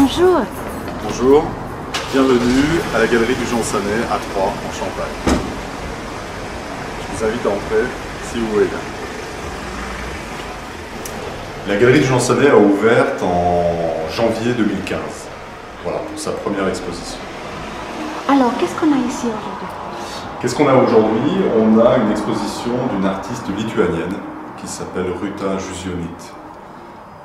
Bonjour. Bonjour, bienvenue à la galerie du Jean Sanet à Troyes, en Champagne. Je vous invite à entrer si vous voulez bien. La galerie du Jean Sanet a ouvert en janvier 2015, voilà, pour sa première exposition. Alors, qu'est-ce qu'on a ici aujourd'hui? Qu'est-ce qu'on a aujourd'hui? On a une exposition d'une artiste lituanienne qui s'appelle Ruta Jusionit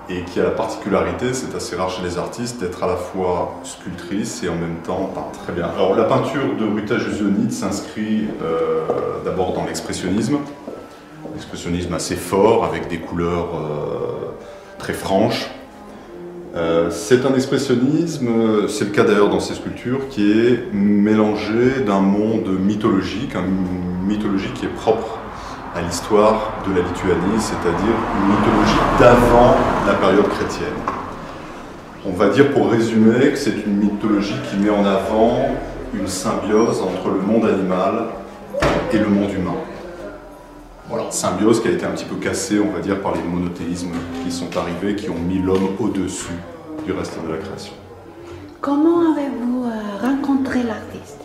et qui a la particularité, c'est assez rare chez les artistes, d'être à la fois sculptrice et en même temps peintre. Très bien. Alors la peinture de Ruta Jusionit s'inscrit d'abord dans l'expressionnisme assez fort avec des couleurs très franches. C'est un expressionnisme, c'est le cas d'ailleurs dans ces sculptures, qui est mélangé d'un monde mythologique, une mythologie qui est propre à l'histoire de la Lituanie, c'est-à-dire une mythologie d'avant la période chrétienne. On va dire, pour résumer, que c'est une mythologie qui met en avant une symbiose entre le monde animal et le monde humain. Voilà, symbiose qui a été un petit peu cassée, on va dire, par les monothéismes qui sont arrivés, qui ont mis l'homme au-dessus du reste de la création. Comment avez-vous rencontré l'artiste?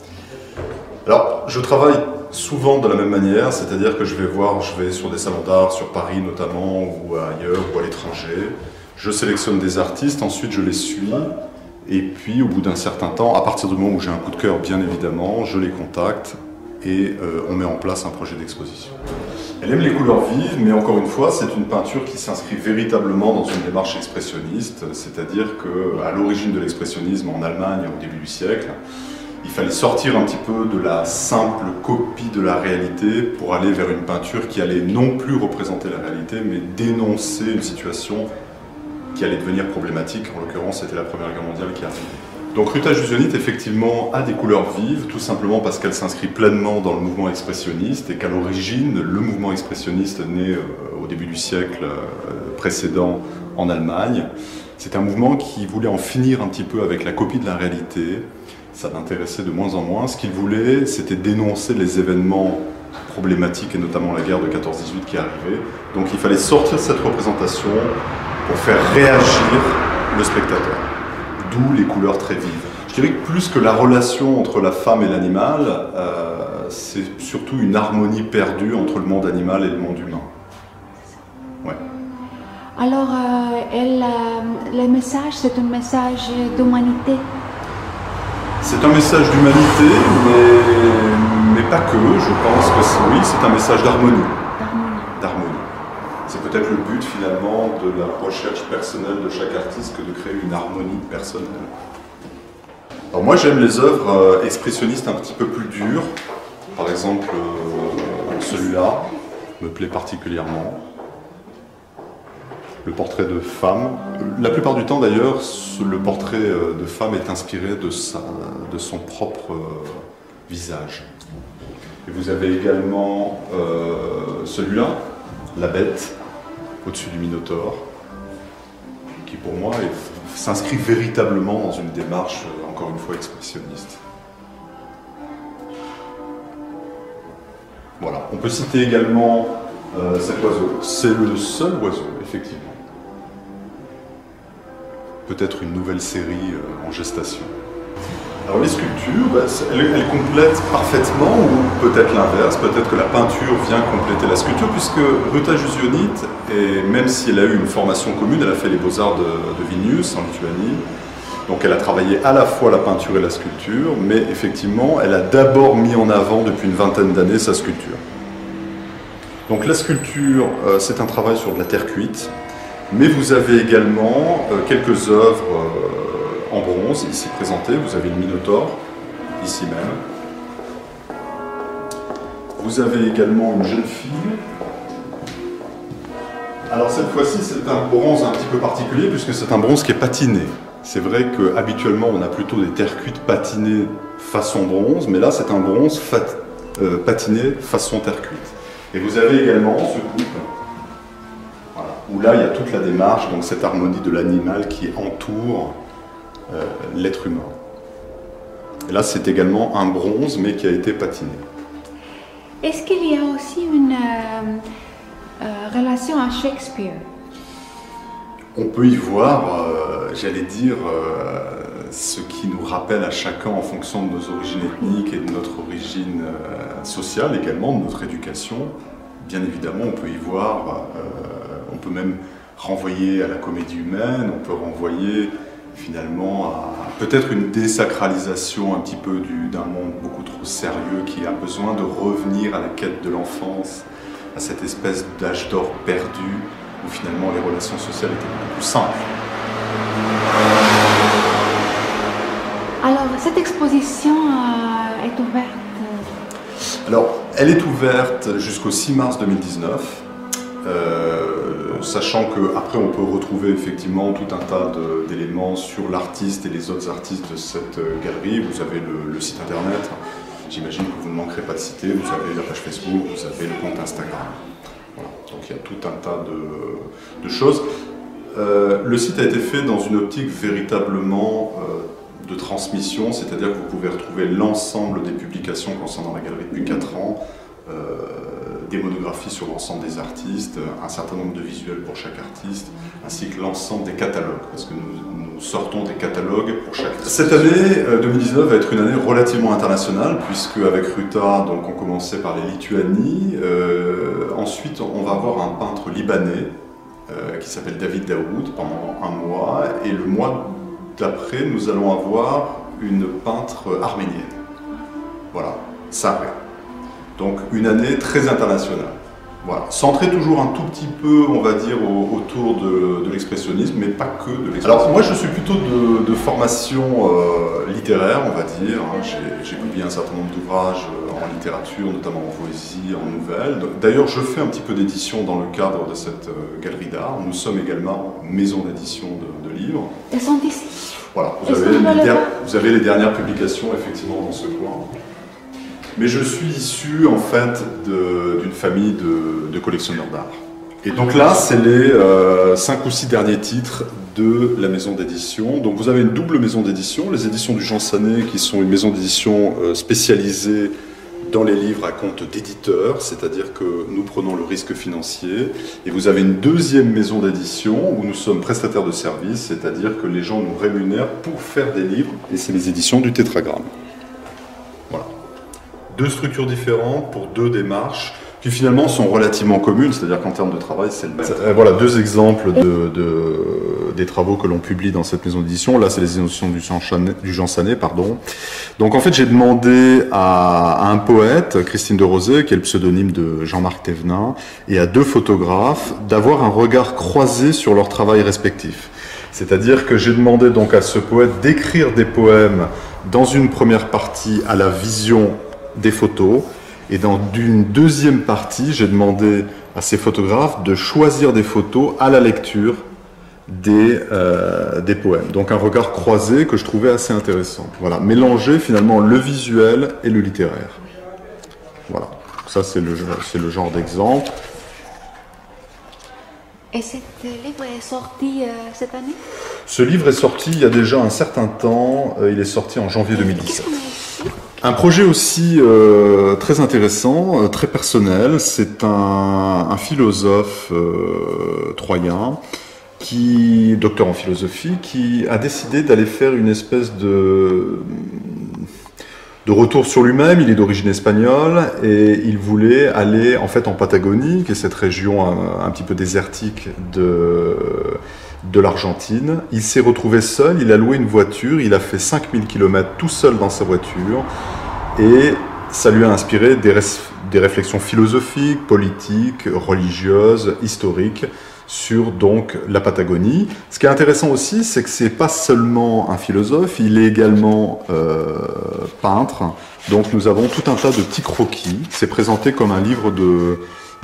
Alors, je travaille souvent de la même manière, c'est-à-dire que je vais sur des salons d'art, sur Paris notamment, ou ailleurs, ou à l'étranger. Je sélectionne des artistes, ensuite je les suis, et puis au bout d'un certain temps, à partir du moment où j'ai un coup de cœur, bien évidemment, je les contacte et on met en place un projet d'exposition. Elle aime les couleurs vives, mais encore une fois, c'est une peinture qui s'inscrit véritablement dans une démarche expressionniste, c'est-à-dire qu'à l'origine de l'expressionnisme en Allemagne au début du siècle, il fallait sortir un petit peu de la simple copie de la réalité pour aller vers une peinture qui allait non plus représenter la réalité, mais dénoncer une situation qui allait devenir problématique. En l'occurrence, c'était la Première Guerre mondiale qui arrivait. Donc Ruta Jusionit, effectivement, a des couleurs vives, tout simplement parce qu'elle s'inscrit pleinement dans le mouvement expressionniste et qu'à l'origine, le mouvement expressionniste né au début du siècle précédent en Allemagne, c'est un mouvement qui voulait en finir un petit peu avec la copie de la réalité. Ça l'intéressait de moins en moins. Ce qu'il voulait, c'était dénoncer les événements problématiques, et notamment la guerre de 14-18 qui arrivait. Donc il fallait sortir de cette représentation pour faire réagir le spectateur. D'où les couleurs très vives. Je dirais que plus que la relation entre la femme et l'animal, c'est surtout une harmonie perdue entre le monde animal et le monde humain. Ouais. Alors, le message, c'est un message d'humanité. C'est un message d'humanité, mais pas que. Je pense que oui, c'est un message d'harmonie. D'harmonie. C'est peut-être le but finalement de la recherche personnelle de chaque artiste que de créer une harmonie personnelle. Alors moi j'aime les œuvres expressionnistes un petit peu plus dures. Par exemple, celui-là me plaît particulièrement. Le portrait de femme. La plupart du temps d'ailleurs, le portrait de femme est inspiré de son propre visage. Et vous avez également celui-là, la bête, au-dessus du Minotaure, qui pour moi s'inscrit véritablement dans une démarche, encore une fois, expressionniste. Voilà. On peut citer également cet oiseau. C'est le seul oiseau, effectivement. Peut-être une nouvelle série en gestation. Alors les sculptures, elles complètent parfaitement, ou peut-être l'inverse, peut-être que la peinture vient compléter la sculpture, puisque Ruta Jusionit, et même si elle a eu une formation commune, elle a fait les beaux-arts de Vilnius en Lituanie, donc elle a travaillé à la fois la peinture et la sculpture, mais effectivement, elle a d'abord mis en avant depuis une vingtaine d'années sa sculpture. Donc la sculpture, c'est un travail sur de la terre cuite, mais vous avez également quelques œuvres en bronze, ici présentées. Vous avez le Minotaure, ici même. Vous avez également une jeune fille. Alors cette fois-ci, c'est un bronze un petit peu particulier, puisque c'est un bronze qui est patiné. C'est vrai qu'habituellement, on a plutôt des terres cuites patinées façon bronze, mais là, c'est un bronze patiné façon terre cuite. Et vous avez également ce couple, voilà, où là, il y a toute la démarche, donc cette harmonie de l'animal qui entoure l'être humain. Et là, c'est également un bronze, mais qui a été patiné. Est-ce qu'il y a aussi une relation à Shakespeare? On peut y voir j'allais dire, ce qui nous rappelle à chacun en fonction de nos origines ethniques et de notre origine sociale également, de notre éducation. Bien évidemment, on peut y voir, on peut même renvoyer à la comédie humaine, on peut renvoyer finalement à peut-être une désacralisation un petit peu d'un monde beaucoup trop sérieux qui a besoin de revenir à la quête de l'enfance, à cette espèce d'âge d'or perdu où finalement les relations sociales étaient beaucoup plus simples. Alors, cette exposition est ouverte? Alors, elle est ouverte jusqu'au 6 mars 2019. Sachant qu'après on peut retrouver effectivement tout un tas d'éléments sur l'artiste et les autres artistes de cette galerie. Vous avez le site internet, j'imagine que vous ne manquerez pas de citer, vous avez la page Facebook, vous avez le compte Instagram. Voilà. Donc il y a tout un tas de choses. Le site a été fait dans une optique véritablement de transmission, c'est-à-dire que vous pouvez retrouver l'ensemble des publications concernant la galerie depuis 4 ans, des monographies sur l'ensemble des artistes, un certain nombre de visuels pour chaque artiste, ainsi que l'ensemble des catalogues, parce que nous sortons des catalogues pour chaque artiste. Cette année 2019 va être une année relativement internationale, puisque avec Ruta, donc on commençait par les Lituanies, ensuite on va avoir un peintre libanais qui s'appelle David Daoud pendant un mois, et le mois d'après nous allons avoir une peintre arménienne. Voilà, Saré. Donc une année très internationale. Voilà. Centrée toujours un tout petit peu, on va dire, autour de l'expressionnisme, mais pas que de l'expressionnisme. Alors moi je suis plutôt de formation littéraire, on va dire. J'ai publié un certain nombre d'ouvrages en littérature, notamment en poésie, en nouvelles. D'ailleurs je fais un petit peu d'édition dans le cadre de cette galerie d'art. Nous sommes également maison d'édition de livres. Elles sont ici. Voilà, vous avez les dernières publications effectivement dans ce coin. Mais je suis issu en fait d'une famille de collectionneurs d'art. Et donc là, c'est les 5 ou 6 derniers titres de la maison d'édition. Donc vous avez une double maison d'édition, les éditions du Jean Sanet, qui sont une maison d'édition spécialisée dans les livres à compte d'éditeurs, c'est-à-dire que nous prenons le risque financier. Et vous avez une deuxième maison d'édition où nous sommes prestataires de services, c'est-à-dire que les gens nous rémunèrent pour faire des livres. Et c'est les éditions du Tétragramme. Voilà. 2 structures différentes pour 2 démarches qui finalement sont relativement communes, c'est-à-dire qu'en termes de travail, c'est le même. Voilà 2 exemples des travaux que l'on publie dans cette maison d'édition. Là, c'est les éditions du Jean Sanet, pardon. Donc en fait, j'ai demandé à un poète, Christine de Rosé, qui est le pseudonyme de Jean-Marc Thévenin, et à 2 photographes, d'avoir un regard croisé sur leur travail respectif. C'est-à-dire que j'ai demandé donc à ce poète d'écrire des poèmes dans une première partie à la vision des photos, et dans une deuxième partie, j'ai demandé à ces photographes de choisir des photos à la lecture des poèmes. Donc un regard croisé que je trouvais assez intéressant. Voilà, mélanger finalement le visuel et le littéraire. Voilà, ça c'est le genre d'exemple. Et ce livre est sorti cette année? Ce livre est sorti il y a déjà un certain temps, il est sorti en janvier 2017. Un projet aussi très intéressant, très personnel, c'est un philosophe troyen, docteur en philosophie, qui a décidé d'aller faire une espèce de retour sur lui-même. Il est d'origine espagnole et il voulait aller en fait en Patagonie, qui est cette région un petit peu désertique de l'Argentine. Il s'est retrouvé seul, il a loué une voiture, il a fait 5000 km tout seul dans sa voiture et ça lui a inspiré des réflexions philosophiques, politiques, religieuses, historiques sur donc la Patagonie. Ce qui est intéressant aussi, c'est que c'est pas seulement un philosophe, il est également peintre. Donc nous avons tout un tas de petits croquis. C'est présenté comme un livre de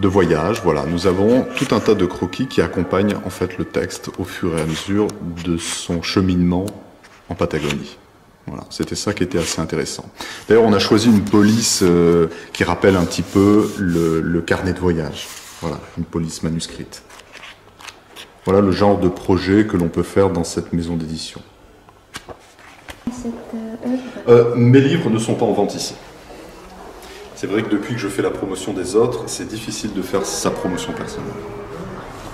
voyage. Voilà, nous avons tout un tas de croquis qui accompagnent en fait le texte au fur et à mesure de son cheminement en Patagonie. Voilà, c'était ça qui était assez intéressant. D'ailleurs, on a choisi une police qui rappelle un petit peu le carnet de voyage. Voilà, une police manuscrite. Voilà le genre de projet que l'on peut faire dans cette maison d'édition. Mes livres ne sont pas en vente ici. C'est vrai que depuis que je fais la promotion des autres, c'est difficile de faire sa promotion personnelle.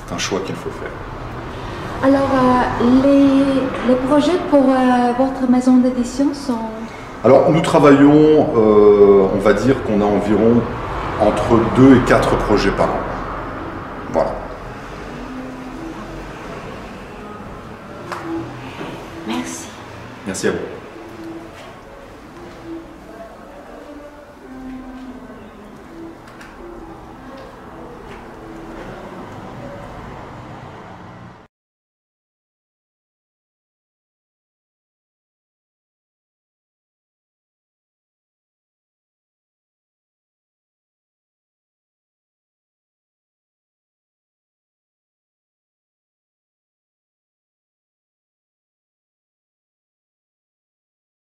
C'est un choix qu'il faut faire. Alors, les projets pour votre maison d'édition sont... Alors nous travaillons, on va dire qu'on a environ entre 2 et 4 projets par an. Voilà. Merci. Merci à vous.